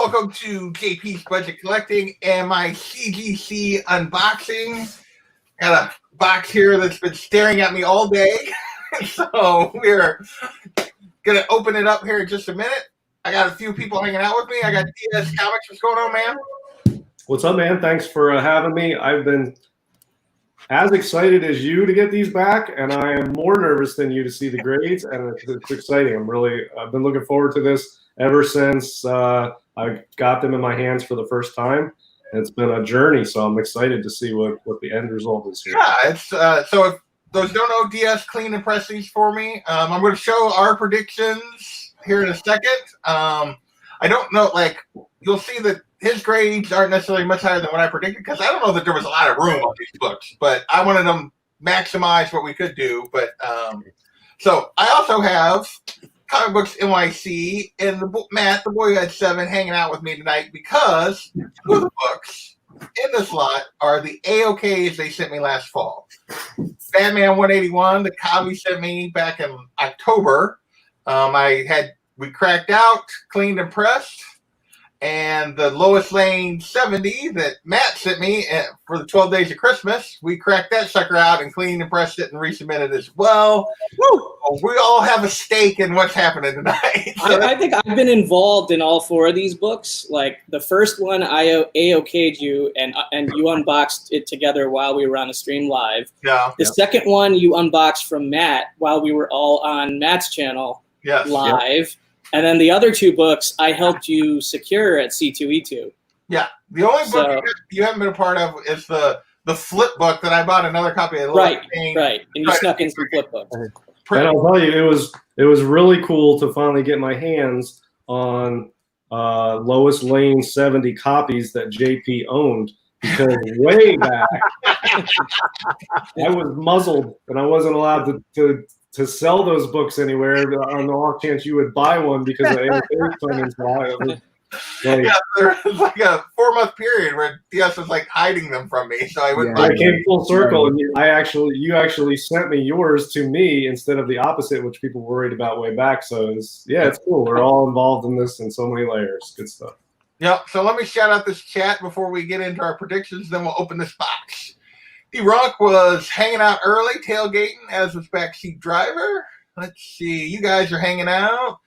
welcome to JP's Budget Collecting and my CGC unboxing. Got a box here that's been staring at me all day, so we're gonna open it up here in just a minute. I got a few people hanging out with me. I got DS Comics. What's going on, man? What's up, man? Thanks for having me. I've been as excited as you to get these back, and I am more nervous than you to see the grades, and it's exciting. I've been looking forward to this ever since I got them in my hands for the first time. It's been a journey, so I'm excited to see what the end result is here. Yeah, it's so if those don't know, DS clean and press these for me. I'm going to show our predictions here in a second. I don't know, like, you'll see that his grades aren't necessarily much higher than what I predicted, because I don't know that there was a lot of room on these books, but I wanted them maximize what we could do. But so I also have Comic Books NYC and Matt, the boy who had 7, hanging out with me tonight, because 2 of the books in this lot are the AOKs they sent me last fall. Batman 181, the Kavi sent me back in October. We cracked out, cleaned and pressed, and the Lois Lane 70 that Matt sent me for the 12 Days of Christmas, we cracked that sucker out and cleaned and pressed it and resubmitted as well. Woo! We all have a stake in what's happening tonight. I think I've been involved in all 4 of these books. Like the first one, I AOK'd you, and you unboxed it together while we were on the stream live. Yeah. The second one you unboxed from Matt while we were all on Matt's channel live. Yep. And then the other 2 books I helped you secure at C2E2. Yeah. The only book you haven't been a part of is the flip book that I bought another copy of. Right. And you snuck in some flip books. And I'll tell you, it was really cool to finally get my hands on Lois Lane 70 copies that JP owned, because way back I was muzzled and I wasn't allowed to sell those books anywhere on the off chance you would buy one because of AOK. Yeah, there was like a 4-month period where DS was like hiding them from me, so I wouldn't. I came full circle, and you actually sent me yours to me instead of the opposite, which people were worried about way back. So it's cool. We're all involved in this in so many layers. Good stuff. Yep. So let me shout out this chat before we get into our predictions. Then we'll open this box. D-Rock was hanging out early, tailgating, as was Backseat Driver. Let's see. You guys are hanging out.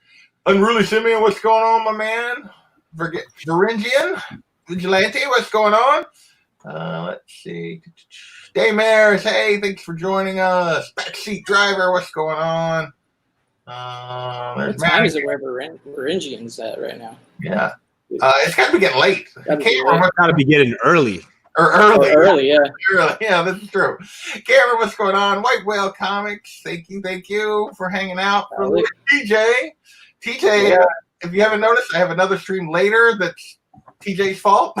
Unruly Simeon, what's going on, my man? Varingian, Vigilante, what's going on? Let's see. Daymares, hey, thanks for joining us. Backseat Driver, what's going on? What time is it where Varingian's at right now? Yeah. It's got to be getting late. It's got to be getting early. Or early. Early, yeah. Early. Yeah, this is true. Cameron, what's going on? White Whale Comics, thank you for hanging out. For TJ, if you haven't noticed, I have another stream later that's TJ's fault.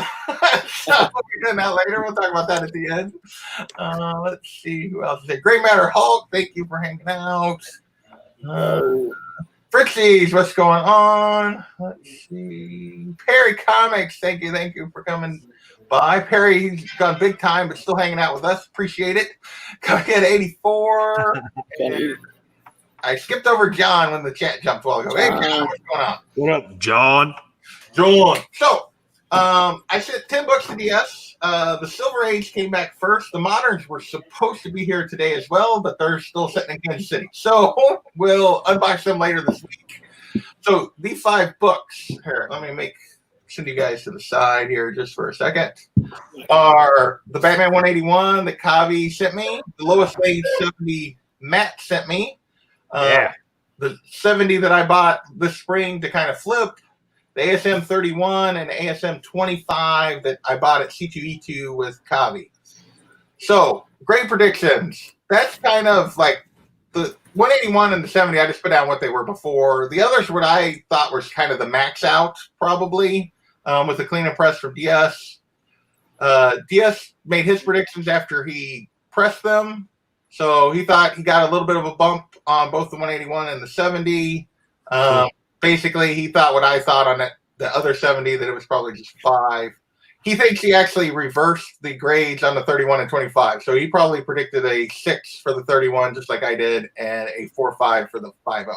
So we're doing that later. We'll talk about that at the end. Let's see who else is there. Gray Matter Hulk, thank you for hanging out. Fritzies, what's going on? Let's see. Perry Comics, thank you for coming by. Perry's gone big time, but still hanging out with us. Appreciate it. Coming at 84. I skipped over John when the chat jumped a while ago. Hey, John, what's going on? What up, John? So, I sent 10 books to DS. The Silver Age came back first. The Moderns were supposed to be here today as well, but they're still sitting in Kansas City. So we'll unbox them later this week. So these 5 books here, let me send you guys to the side here just for a second, are the Batman 181 that Kavi sent me, the Lois Lane 70 Matt sent me, the 70 that I bought this spring to kind of flip, the ASM 31 and ASM 25 that I bought at C2E2 with Kavi. So, great predictions. That's kind of like the 181 and the 70, I just put down what they were before. The others, what I thought was kind of the max out, probably, with the clean and press from DS. DS made his predictions after he pressed them. So he thought he got a little bit of a bump on both the 181 and the 70. Basically, he thought what I thought on the other 70, that it was probably just 5. He thinks he actually reversed the grades on the 31 and 25. So he probably predicted a 6 for the 31, just like I did, and a 4.5 for the 5.0.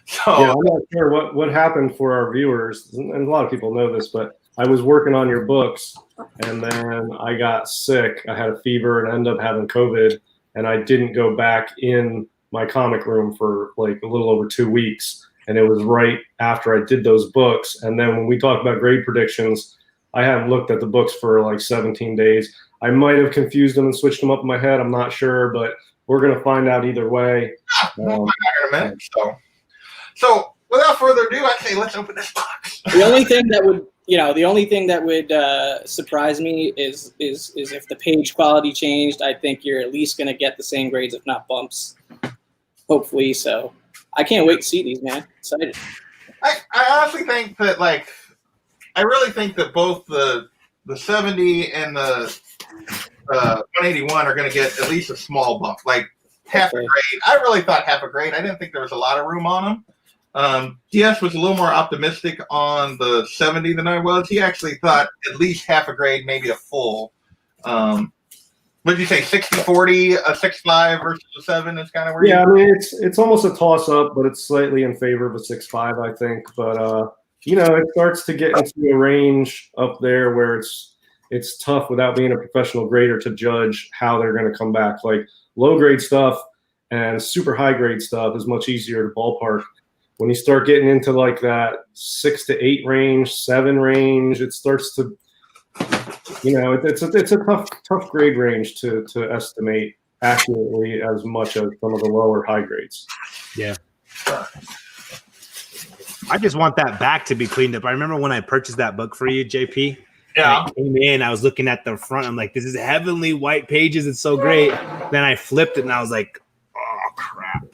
So yeah, I'm not sure what happened for our viewers, and a lot of people know this, but I was working on your books, and then I got sick. I had a fever and ended up having COVID, and I didn't go back in my comic room for like a little over 2 weeks. And it was right after I did those books. And then when we talk about grade predictions, I haven't looked at the books for like 17 days. I might have confused them and switched them up in my head. I'm not sure, but we're going to find out either way. We'll find out in a minute. So without further ado, I'd say let's open this box. The only thing that would surprise me is if the page quality changed. I think you're at least going to get the same grades, if not bumps. Hopefully, so I can't wait to see these, man. Excited. I honestly think that I really think that both the 70 and the 181 are going to get at least a small bump, like half a grade. I really thought half a grade. I didn't think there was a lot of room on them. DS was a little more optimistic on the 70 than I was. He actually thought at least half a grade, maybe a full. What did you say, 60-40, a 6.5 versus a 7 is kind of where I mean, it's almost a toss-up, but it's slightly in favor of a 6.5, I think. But, it starts to get into a range up there where it's tough without being a professional grader to judge how they're going to come back. Like low-grade stuff and super high-grade stuff is much easier to ballpark. When you start getting into like that 6 to 8 range, 7 range, it starts to it's a tough grade range to estimate accurately as much as some of the lower high grades. Yeah. I just want that back to be cleaned up. I remember when I purchased that book for you, JP. Yeah. I came in, I was looking at the front. I'm like, this is heavenly white pages. It's so great. Then I flipped it and I was like, oh crap.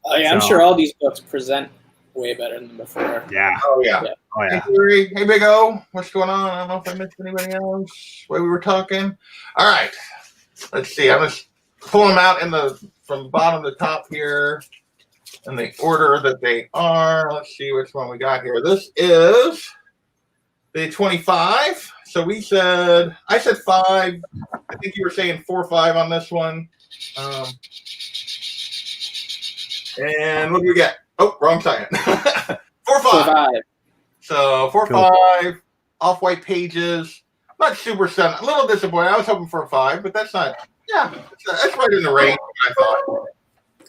Oh yeah, I'm sure all these books present way better than before. Yeah. Oh yeah. Oh yeah. Hey, Yuri. Hey, Big O. What's going on? I don't know if I missed anybody else while we were talking. All right. Let's see. I'm just pulling them out from the bottom to the top here in the order that they are. Let's see which one we got here. This is the 25. So I said 5. I think you were saying 4 or 5 on this one. And what do we get? Oh, wrong side. 4 or 5. So 4 or 5 off-white pages. Not super stunned. A little disappointed. I was hoping for a 5, but that's not. Yeah, that's right in the range. I thought.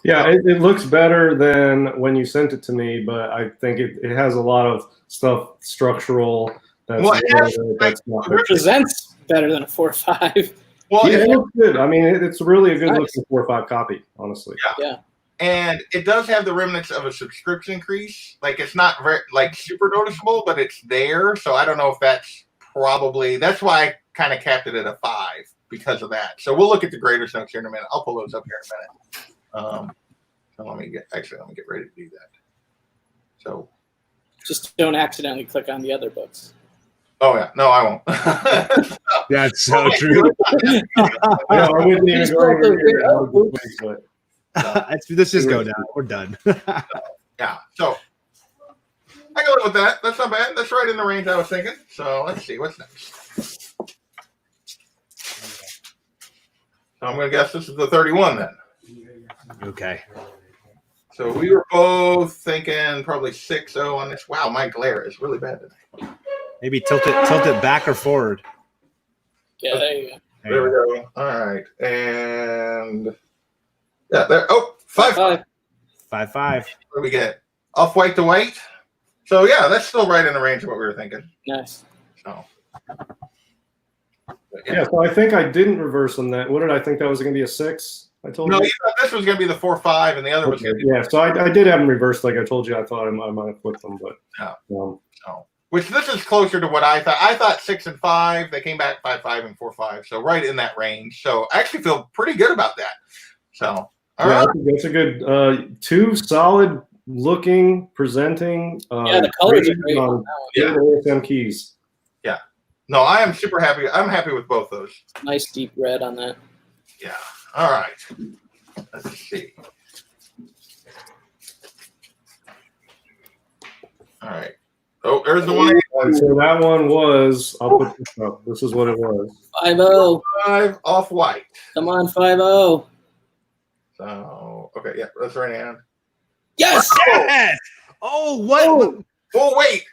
Yeah, it looks better than when you sent it to me, but I think it has a lot of stuff structural. That's not it presents better than a 4 or 5. Well, yeah, it looks good. I mean, it's really a good looking 4 or 5 copy, honestly. Yeah. And it does have the remnants of a subscription increase. Like it's not very super noticeable, but it's there. So I don't know if that's why I kind of capped it at a 5 because of that. So we'll look at the graders notes here in a minute. I'll pull those up here in a minute. So let me get ready to do that. So just don't accidentally click on the other books. Oh yeah, no, I won't. That's so true. I wouldn't even go here. Let's just go down. We're done. Yeah, so I can live with that. That's not bad. That's right in the range I was thinking. So let's see what's next. So I'm going to guess this is the 31 then. Okay. So we were both thinking probably 6-0 on this. Wow, my glare is really bad today. Maybe tilt it back or forward. Yeah, there you go. There we go. All right, and yeah, there. Oh, 5-5. 5-5. What do we get? Off white to white. So yeah, that's still right in the range of what we were thinking. Nice. So. Yeah, so I think I didn't reverse on that. What did I think that was going to be a 6? I told you. No, you thought this was going to be the 4-5, and the other was going to be. Yeah, so I did have them reversed, like I told you. I thought I might have flipped them, but no. Which this is closer to what I thought. I thought 6 and 5. They came back 5-5 and 4-5, so right in that range. So I actually feel pretty good about that. So all right, that's a good 2 solid looking presenting. The colors are great. On ASM keys. Yeah. No, I am super happy. I'm happy with both those. Nice deep red on that. Yeah. All right. Let's see. All right. Oh, there's the one. So that one was, I'll put this up. This is what it was. 5-0. 5 off white. Come on, 5-0. So, okay. Yeah, that's right hand. Yes. Yes. Oh, what? Oh. Oh, wait.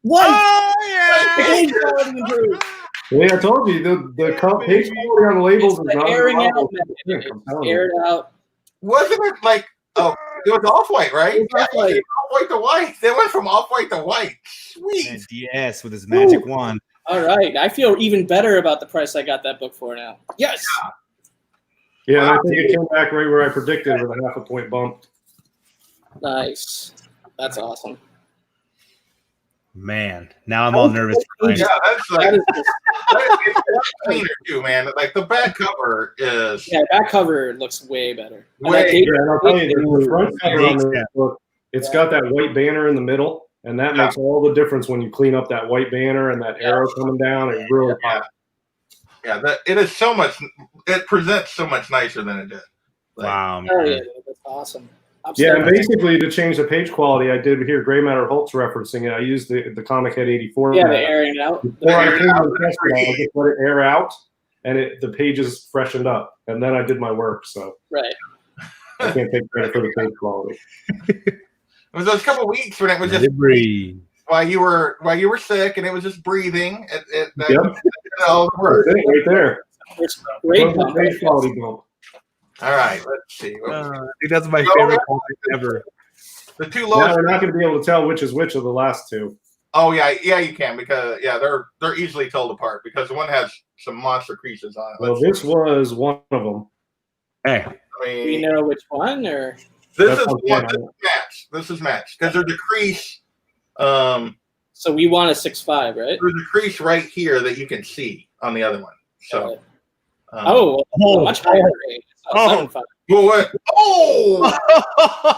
White. Oh, yeah. Page quality improved. Yeah, I told you the page quality on the labels It's is the not airing reliable. out method. I'm It's telling you. aired out. Wasn't it like, oh, it was off-white, right? It was off-white. Off-white to white. They went from off-white to white. Sweet. And DS with his magic wand. All right. I feel even better about the price I got that book for now. Yes. Yeah, and I think it came back right where I predicted with a half a point bump. Nice. That's awesome. Man, now I'm all nervous. Yeah, that's like, That is just, it's cleaner too, man. Like the back cover is yeah, that cover looks way better. And Way- that page- Yeah, and I'll tell you, the front cover on Yeah. this book, it's got that white banner in the middle, and that makes all the difference when you clean up that white banner and that arrow coming down. It really pops. yeah, it is so much. It presents so much nicer than it did. Like, Wow, Oh, man. yeah, that's awesome. I'm Yeah, and stoked. basically to change the page quality, I did here. Gray Matter Holt's referencing it. I used the Comic Head 84. Yeah, the mat. airing out. Before I came to the test it, I just let it air out, and the pages freshened up, and then I did my work. So Right. I can't take credit for the page quality. It was those couple weeks when it was Let just it breathe. while you were sick and it was just breathing. That Yep. all worked. That's it, right there. It's great. That's the page quality bump. All right, let's see. I think that's my favorite comic ever. The two Now lowest. we're not going to be able to tell which is which of the last two. Oh yeah, you can because they're easily told apart because the one has some monster creases on it. Well, this was one of them. Hey, I Do mean, you know which one or? this That's is what one. I'm This saying. is match. This is match because there's a crease. So we want a 6.5, right? There's a crease right here that you can see on the other one. So. Oh, Oh. much higher grade. It's not Oh. 7.5. Well, what? Oh!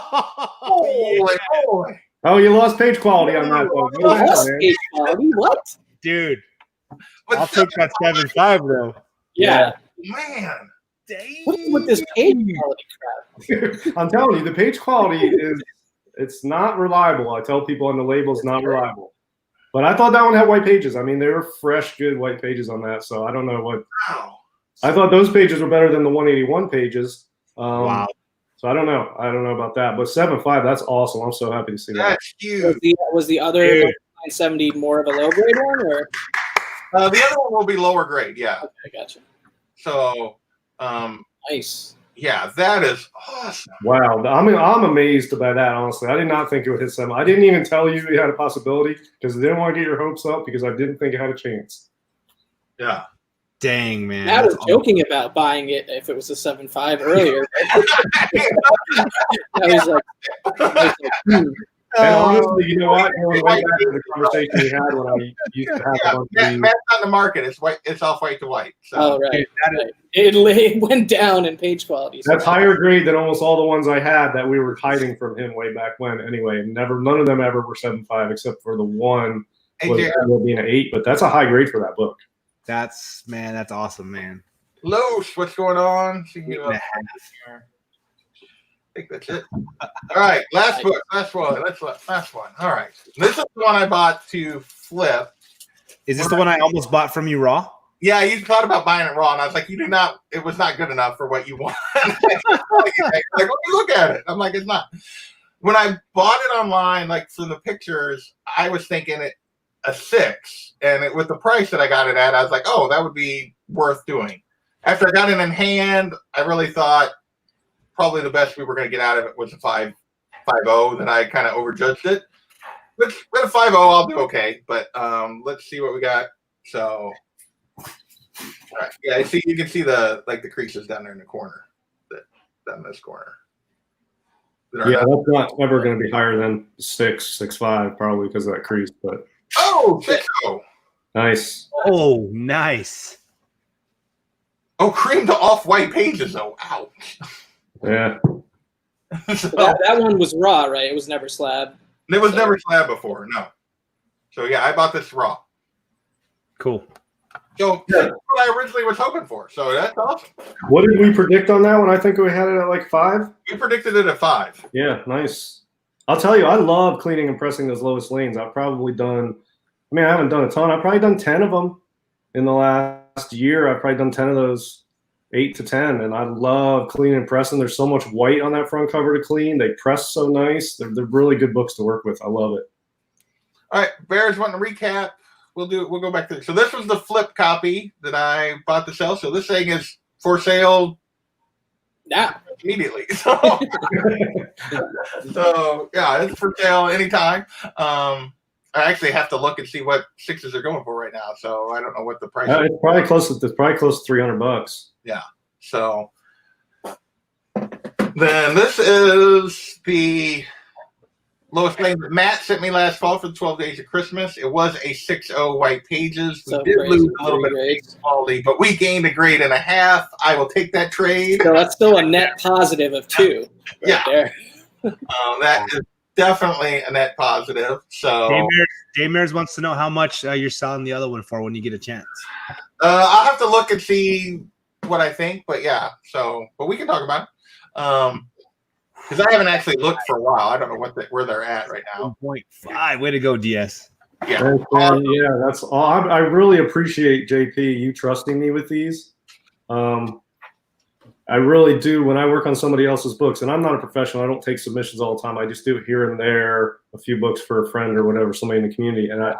yeah. Holy! Oh, you lost page quality on that, though. Go ahead, Lost man. page quality? What? Dude, But I'll take that 7.5 though. Yeah. man, What's with this page quality crap? I'm telling you, the page quality it's not reliable. I tell people on the label's not reliable. But I thought that one had white pages. I mean, they were fresh, good white pages on that. So I don't know what. wow. I thought those pages were better than the 181 pages. Wow. So I don't know. I don't know about that. But 7.5, that's awesome. I'm so happy to see that. That's huge. Was the other Dude. 970 more of a low grade one or? The other one will be lower grade, yeah. Okay, gotcha. So, Nice. yeah, that is awesome. Wow. I'm amazed by that, honestly. I did not think it would hit 7. I didn't even tell you it had a possibility because I didn't want to get your hopes up because I didn't think it had a chance. Yeah. Dang, man. I was That's joking about buying it if it was a 7.5 earlier. I was like, And honestly, you know what? Going way back to the conversation we had when I used to have a bunch of these. Matt's on the market. It's white. It's off white to white. So. oh, right. Dude, that is- right. It went down in page quality. So That's higher grade than almost all the ones I had that we were hiding from him way back when. Anyway, none of them ever were 7.5 except for the one Hey, was Jared, ended up being an 8. But that's a high grade for that book. that's awesome, man. Los, what's going on? See you Yeah. I think that's it. All right, last book, last one. Last one. All right, this is the one I bought to flip. Is this the one I almost bought from you raw? Yeah, you thought about buying it raw, and I was like, you do not. It was not good enough for what you want. Like, let me look at it. I'm like, it's not. When I bought it online, like from the pictures, I was thinking it a 6, and with the price that I got it at, I was like, oh, that would be worth doing. After I got it in hand, I really thought probably the best we were going to get out of it was a 5.0. That I kind of overjudged it. But with a 5.0, I'll do okay. But let's see what we got. So, all right. Yeah, you can see the creases down there in the corner, down this corner. That are Yeah, not- that's not ever going to be higher than 6.5 probably because of that crease. But Oh, 6.0. nice. Oh, nice. Oh, cream to off-white pages, though. Ouch. Yeah. So, that one was raw, right? It was never slab. it was never slab before, no. So, yeah, I bought this raw. Cool. So, that's what I originally was hoping for. So, that's awesome. What did we predict on that one? I think we had it at like 5. We predicted it at 5. Yeah, nice. I'll tell you, I love cleaning and pressing those lowest lanes. I've probably done, I haven't done a ton. I've probably done 10 of them in the last year. I've probably done 10 of those 8 to 10, and I love cleaning and pressing. There's so much white on that front cover to clean. They press so nice. They're really good books to work with. I love it. All right, Bears wanting to recap. We'll go back to this. So this was the flip copy that I bought to sell. So this thing is for sale now immediately. So, so yeah, it's for sale anytime. I actually have to look and see what 6s are going for right now. So I don't know what the price is. It's probably close to $300. Yeah. So then this is the lowest lane that Matt sent me last fall for the 12 Days of Christmas. It was a 6.0 white pages. We did lose a little bit of page quality, but we gained a grade and a half. I will take that trade. So that's still a net positive of 2. Yeah. There. That is definitely a net positive. So Dave Mears wants to know how much you're selling the other one for when you get a chance. I'll have to look and see what I think, but yeah. So, but we can talk about it. Because I haven't actually looked for a while. I don't know where they're at right now. 1.5. Way to go, DS. Yeah. Yeah, that's all. I really appreciate JP you trusting me with these. I really do. When I work on somebody else's books, and I'm not a professional, I don't take submissions all the time. I just do it here and there, a few books for a friend or whatever, somebody in the community, and I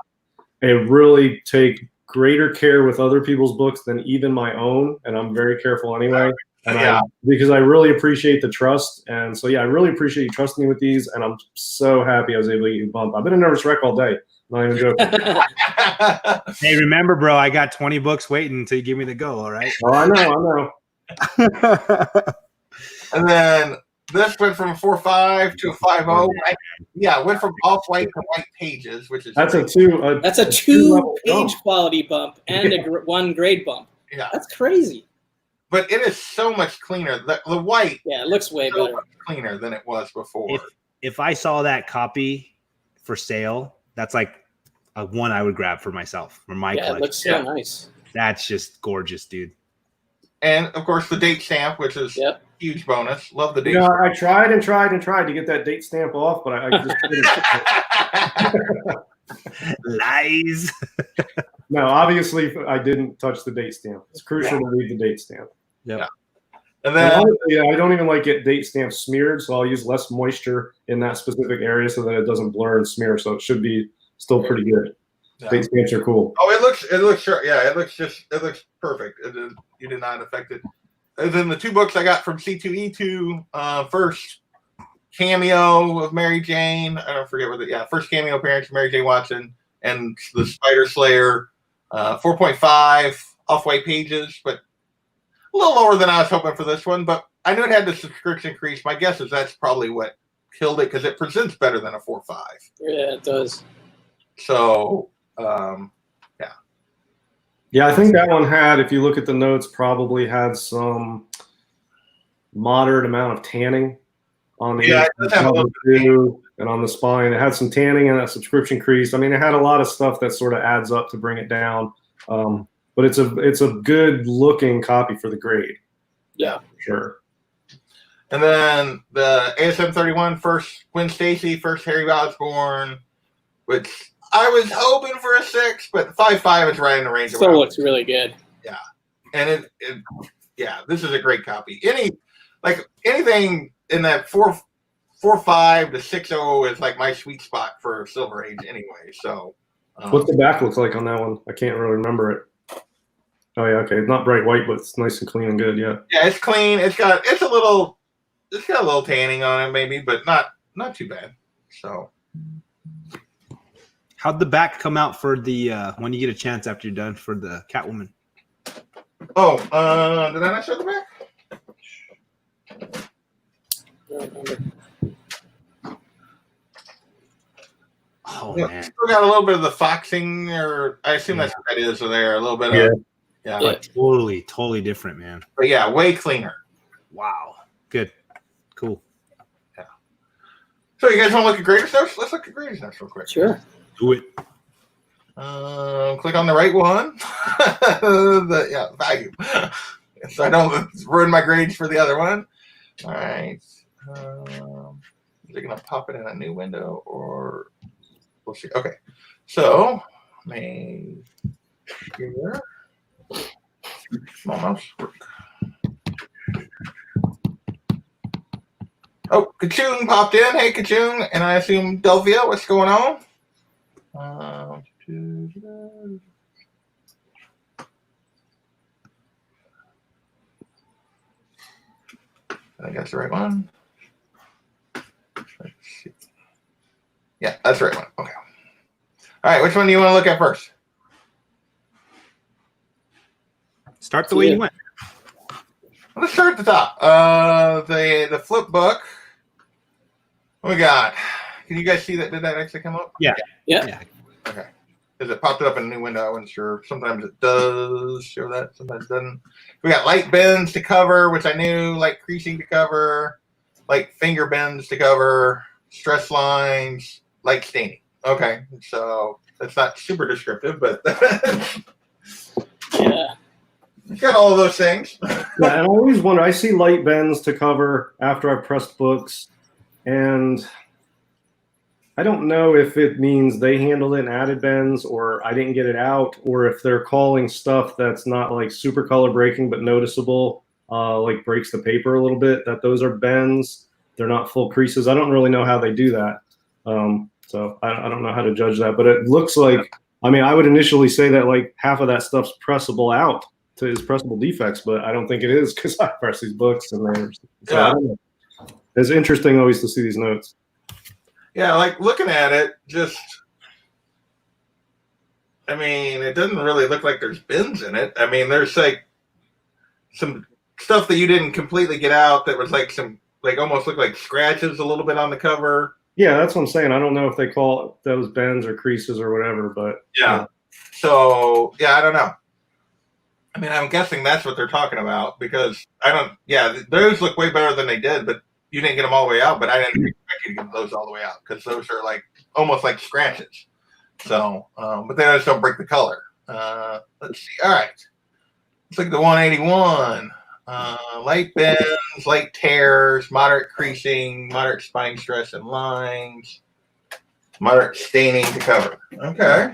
really take greater care with other people's books than even my own, and I'm very careful anyway. And because I really appreciate the trust. And so, yeah, I really appreciate you trusting me with these. And I'm so happy I was able to get you bumped. I've been a nervous wreck all day. Not even joking. Hey, remember, bro, I got 20 books waiting until you give me the go, all right? Oh, I know. And then this went from a 4.5 to a 5.0. Yeah, it went from off-white to white pages, which is that's a 2. That's a 2-page quality bump and a 1 grade bump. Yeah, that's crazy. But it is so much cleaner. The white, it looks way so better, much cleaner than it was before. If I saw that copy for sale, that's like a one I would grab for myself, for my collection. It looks so nice. That's just gorgeous, dude. And of course, the date stamp, which is huge bonus. Love the date. Yeah, I tried to get that date stamp off, but I just couldn't. Lies. No, obviously I didn't touch the date stamp. It's crucial to read the date stamp. Yeah. And then honestly, I don't even like get date stamps smeared, so I'll use less moisture in that specific area so that it doesn't blur and smear. So it should be still pretty good. Yeah. Date stamps are cool. Oh, it looks sure. Yeah, it looks perfect. You did not affect it. And then the 2 books I got from C2E2, first cameo of Mary Jane. I don't forget what first cameo appearance of Mary Jane Watson and the Spider Slayer, 4.5 off-white pages, but a little lower than I was hoping for this one. But I knew it had the subscription increase. My guess is that's probably what killed it because it presents better than a 4.5. Yeah, it does. So, Yeah, I think that one had, if you look at the notes, probably had some moderate amount of tanning on the and on the spine. It had some tanning and that subscription crease. I mean, it had a lot of stuff that sort of adds up to bring it down. But it's a good looking copy for the grade. Yeah, sure. And then the ASM 31, first Gwen Stacy, first Harry Osborn, which I was hoping for a 6, but 5.5 is right in the range. Still looks really good. Yeah, and this is a great copy. Anything in that 4.5 to 6.0 is like my sweet spot for Silver Age anyway. So, what's the back look like on that one? I can't really remember it. Oh yeah, okay. It's not bright white, but it's nice and clean and good. Yeah. Yeah, it's clean. It's got a little tanning on it, maybe, but not too bad. So. How'd the back come out for the when you get a chance after you're done for the Catwoman? Oh, did I not show the back? Oh yeah, man, still got a little bit of the foxing, or I assume that's what that is. So there, a little bit of like totally different, man. But yeah, way cleaner. Wow, good, cool. Yeah. So you guys want to look at Greater Notes? Let's look at Greater Notes real quick. Sure. Do it. Click on the right one. Value. So I don't ruin my grades for the other one. All right. Is it going to pop it in a new window or we'll see? Okay. So, here. Small mouse work. Oh, Kachun popped in. Hey, Kachun. And I assume Delvia, what's going on? I think that's the right one. Let's see. Yeah, that's the right one. Okay. All right, which one do you want to look at first? Start the way you went. Let's start at the top. The flip book. What we got? Can you guys see that? Did that actually come up? Yeah. Okay. Because it popped up in a new window. I wasn't sure. Sometimes it does show that. Sometimes it doesn't. We got light bends to cover, which I knew. Light creasing to cover. Light finger bends to cover. Stress lines. Light staining. Okay. So that's not super descriptive, but Yeah. it's got all of those things. Yeah, and I always wonder. I see light bends to cover after I've pressed books, and I don't know if it means they handled it and added bends, or I didn't get it out, or if they're calling stuff that's not like super color breaking but noticeable, like breaks the paper a little bit, that those are bends. They're not full creases. I don't really know how they do that. So I don't know how to judge that, but it looks like, I mean, I would initially say that like half of that stuff's pressable out to his pressable defects, but I don't think it is because I press these books and they're, so I don't know. It's interesting always to see these notes. Yeah, like looking at it, just, I mean, it doesn't really look like there's bends in it. I mean, there's like some stuff that you didn't completely get out that was like some, like almost look like scratches a little bit on the cover. Yeah, that's what I'm saying. I don't know if they call those bends or creases or whatever, but yeah. So, yeah, I don't know. I mean, I'm guessing that's what they're talking about because those look way better than they did, but you didn't get them all the way out, but I didn't expect you to get those all the way out because those are like almost like scratches. So, but they just don't break the color. Let's see. All right. Let's look at the 181. Light bends, light tears, moderate creasing, moderate spine stress and lines, moderate staining to cover. Okay.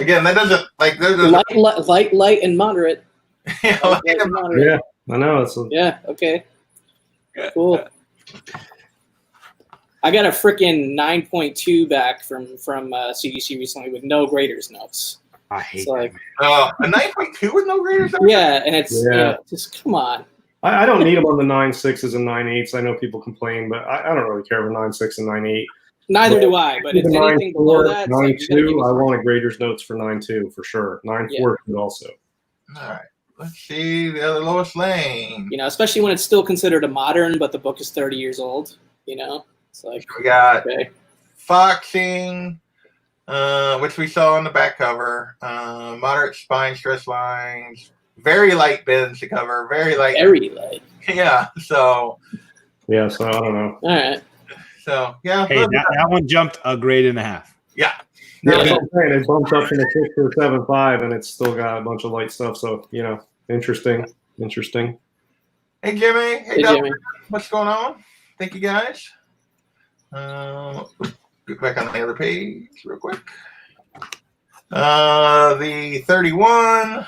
Again, that doesn't like light and moderate. Yeah, light and moderate. Yeah, I know. Yeah. Okay. Cool. I got a freaking 9.2 back from CGC recently with no graders notes. I hate like, a 9.2 with no graders notes? Yeah, and it's just come on. I don't need them on the 9.6s and 9.8s. I know people complain, but I don't really care for 9.6 and 9.8. Neither do I, but if anything below that, 9.2, I want a grader's notes for 9.2 for sure. 9.4 could also. All right. Let's see the other lowest lane. You know, especially when it's still considered a modern, but the book is 30 years old. You know, it's like we got foxing, which we saw on the back cover. Moderate spine stress lines, very light bends to cover, very light. Yeah. So. Yeah. So I don't know. All right. So yeah. Hey, that one jumped a grade and a half. Yeah. That's what I'm saying. It bumped up from a 6 to a 7.5, and it's still got a bunch of light stuff. So interesting. Hey Jimmy. Hey Jimmy. What's going on? Thank you guys. Get back on the other page real quick. The 31,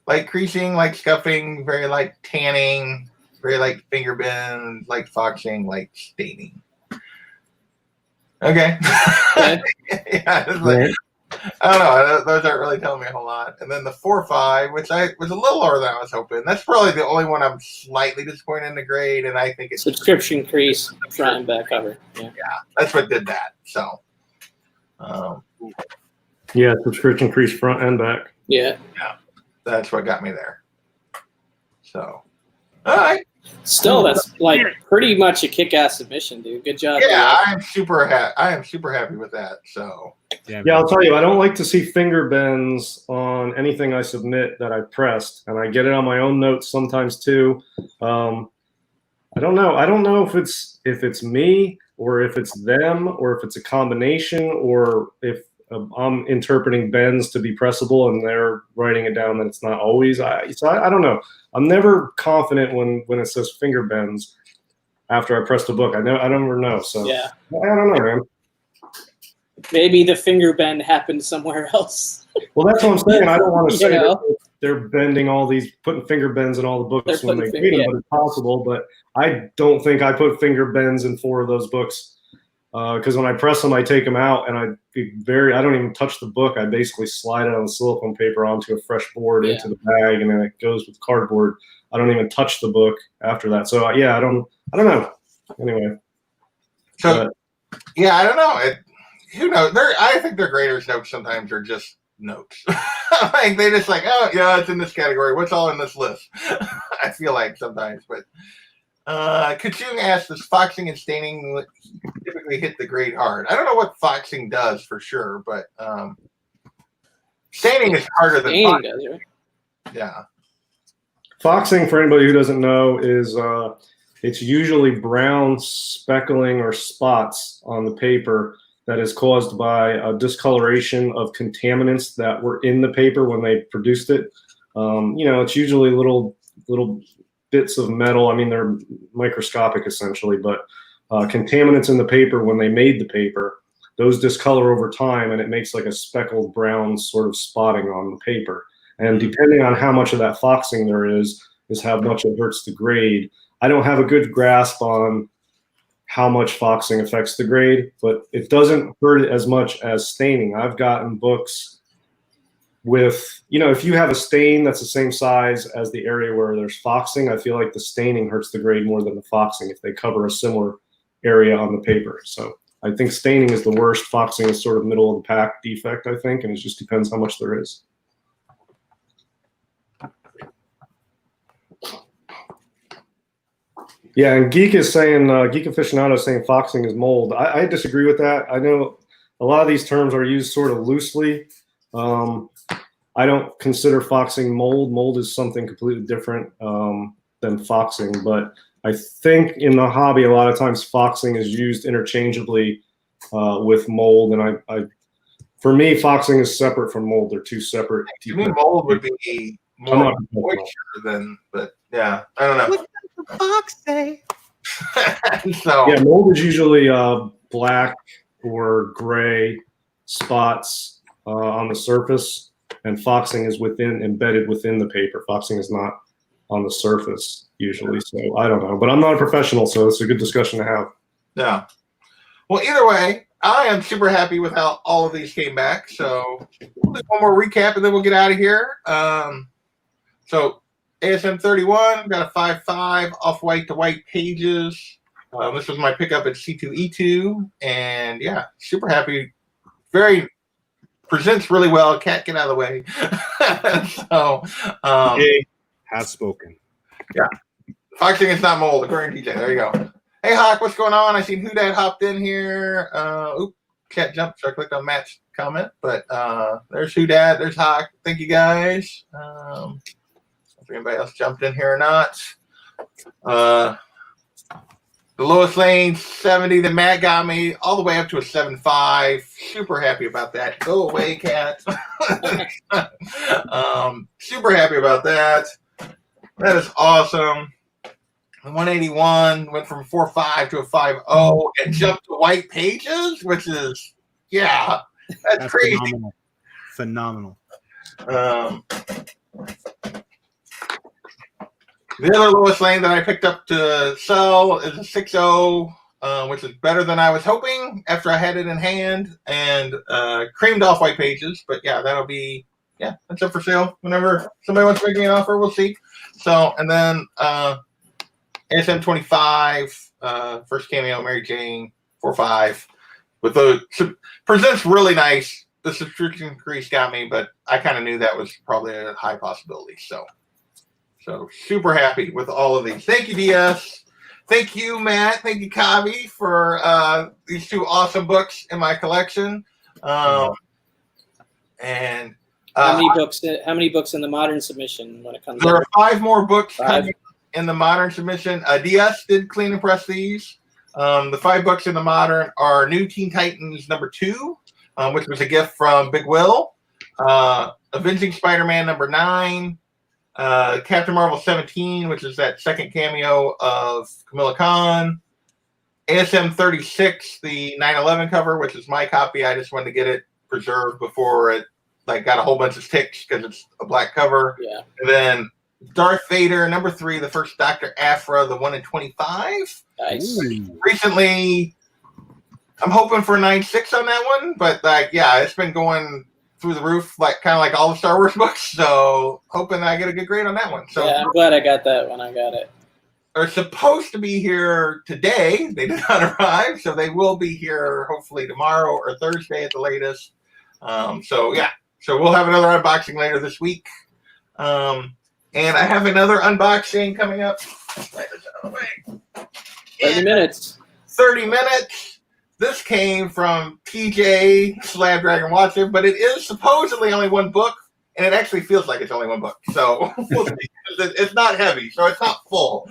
light creasing, light scuffing, very light tanning, very light finger bends, light foxing, light staining. Okay. Yeah, I don't know. Those aren't really telling me a whole lot. And then the 4.5, which I was a little lower than I was hoping. That's probably the only one I'm slightly disappointed in the grade, and I think it's subscription crease front and back cover. Yeah, that's what did that. So, subscription crease front and back. Yeah, that's what got me there. So, all right. Still, that's like pretty much a kick-ass submission, dude. Good job. Yeah, I am super happy with that. So yeah, I'll tell you, I don't like to see finger bends on anything I submit that I pressed, and I get it on my own notes sometimes too. I don't know. I don't know if it's me or if it's them or if it's a combination or if I'm interpreting bends to be pressable and they're writing it down that it's not always. I don't know. I'm never confident when it says finger bends after I press the book. I never know. So yeah, I don't know, man. Maybe the finger bend happened somewhere else. Well, that's what I'm saying. I don't want to say they're bending all these, putting finger bends in all the books They're when they putting read them, yeah. but it's possible. But I don't think I put finger bends in 4 of those books because when I press them, I take them out and I don't even touch the book. I basically slide it on the silicone paper onto a fresh board into the bag, and then it goes with cardboard. I don't even touch the book after that. So yeah, I don't know. Anyway, So yeah, I don't know. Who knows? I think their graders' notes sometimes are just notes. Like they just like, oh yeah, it's in this category. What's all in this list? I feel like sometimes, but Kachung asked, does foxing and staining typically hit the grade hard? I don't know what foxing does for sure, but staining is harder than foxing. Does, right? Yeah. Foxing, for anybody who doesn't know, is it's usually brown speckling or spots on the paper that is caused by a discoloration of contaminants that were in the paper when they produced it. It's usually little bits of metal. I mean, they're microscopic essentially, but contaminants in the paper when they made the paper, those discolor over time, and it makes like a speckled brown sort of spotting on the paper. And depending on how much of that foxing there is how much it hurts the grade. I don't have a good grasp on how much foxing affects the grade, but it doesn't hurt it as much as staining. I've gotten books with, if you have a stain that's the same size as the area where there's foxing, I feel like the staining hurts the grade more than the foxing if they cover a similar area on the paper. So I think staining is the worst. Foxing is sort of middle of the pack defect, I think, and it just depends how much there is. Yeah, and Geek Aficionado is saying foxing is mold. I disagree with that. I know a lot of these terms are used sort of loosely. I don't consider foxing mold. Mold is something completely different than foxing. But I think in the hobby, a lot of times foxing is used interchangeably with mold. And for me, foxing is separate from mold. They're two separate. To me, mold would be more moisture than, but yeah, I don't know. What does the fox say? So yeah, mold is usually black or gray spots on the surface, and foxing is embedded within the paper. Foxing is not on the surface usually, so I don't know. But I'm not a professional, so it's a good discussion to have. Yeah. Well, either way, I am super happy with how all of these came back. So we'll do one more recap, and then we'll get out of here. So ASM 31 got a 5.5 off-white to white pages. This was my pickup at C2E2, and yeah, super happy. Presents really well. Cat, get out of the way. So, has spoken. Yeah, foxing is not mold, according to TJ. There you go. Hey Hawk, what's going on? I seen Who Dad hopped in here. Cat jumped, so I clicked on Matt's comment, but there's Who Dad, there's Hawk. Thank you guys. If anybody else jumped in here or not. The lowest lane 70 that Matt got me all the way up to a 7.5. Super happy about that. Go away, Cat. Super happy about that. That is awesome. 181 went from 4.5 to a 5.0 and jumped to white pages, which is that's crazy. Phenomenal. The other lowest lane that I picked up to sell is a 6.0, which is better than I was hoping after I had it in hand, and creamed off white pages. But yeah, that'll be that's up for sale whenever somebody wants to make me an offer. We'll see. So, and then ASM 25, first cameo, Mary Jane 4.5, with the presents really nice. The subscription increase got me, but I kind of knew that was probably a high possibility. So super happy with all of these. Thank you, DS. Thank you, Matt. Thank you, Kavi, for these 2 awesome books in my collection. And how many books? How many books in the modern submission when it comes? There are 5 more books coming in the modern submission. DS did clean and press these. The 5 books in the modern are New Teen Titans #2, which was a gift from Big Will. Avenging Spider-Man #9. Captain Marvel 17, which is that second cameo of Kamala Khan. ASM 36, the 9/11 cover, which is my copy. I just wanted to get it preserved before it like got a whole bunch of ticks because it's a black cover. Yeah. And then Darth Vader, number 3, the first Dr. Aphra, the 1 in 25. Nice. Recently, I'm hoping for a 9.6 on that one, but like, yeah, it's been going through the roof, like kind of like all the Star Wars books. So hoping I get a good grade on that one. So yeah, I'm glad I got that when I got it. are supposed to be here today. They did not arrive, so they will be here hopefully tomorrow or Thursday at the latest. So yeah, so we'll have another unboxing later this week. And I have another unboxing coming up. 30 minutes. 30 minutes. This came from TJ Slab Dragon Watcher, but it is supposedly only one book, and it actually feels like it's only one book. So we'll see. It's not heavy, so it's not full.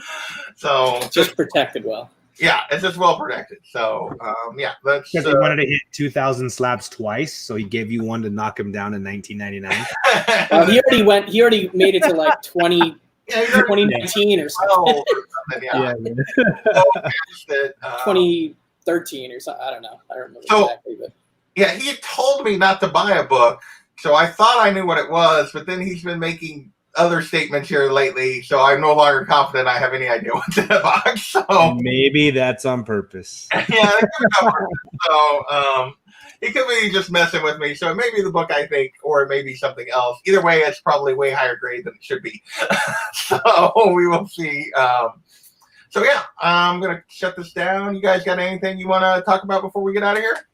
So Just protected well. yeah, it's just well protected. So yeah, that's Because he wanted to hit 2,000 slabs twice, so he gave you one to knock him down in 1999. He already made it to like 20, yeah, he's already 2019 or something. 12 or something. Yeah. Yeah. 2013 or something. I don't know. I don't remember So- exactly. But Yeah, he had told me not to buy a book, so I thought I knew what it was, but then he's been making other statements here lately, so I'm no longer confident I have any idea what's in the box. So Maybe that's on purpose. yeah, it could be over. So he could be just messing with me. So it may be the book I think, or it may be something else. Either way, it's probably way higher grade than it should be. So we will see. So yeah, I'm gonna shut this down. You guys got anything you want to talk about before we get out of here?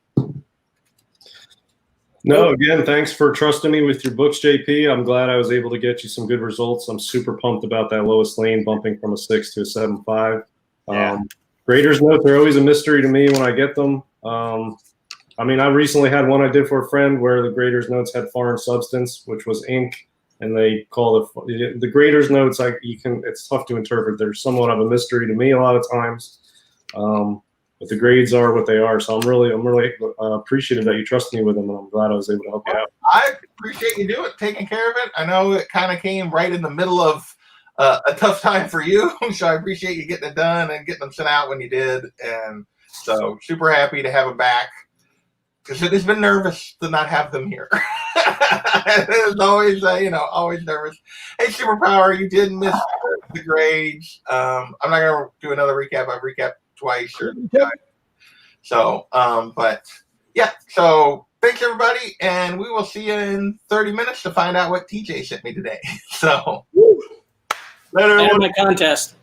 No, again, thanks for trusting me with your books, JP. I'm glad I was able to get you some good results. I'm super pumped about that Lois Lane bumping from a 6 to a 7.5. Yeah. Graders notes are always a mystery to me when I get them. I mean, I recently had one I did for a friend where the graders notes had foreign substance, which was ink, and they call it the graders notes. It's tough to interpret. They're somewhat of a mystery to me a lot of times. But the grades are what they are, so I'm really appreciative that you trust me with them, and I'm glad I was able to help you out. I appreciate you taking care of it. I know it kind of came right in the middle of a tough time for you, so I appreciate you getting it done and getting them sent out when you did. And so super happy to have them back, because it has been nervous to not have them here. It's always, always nervous. Hey, Superpower, you did miss the grades. I'm not going to do another recap. I've recapped twice or twice. So, but yeah, so thanks everybody, and we will see you in 30 minutes to find out what TJ sent me today. So, later. and my contest.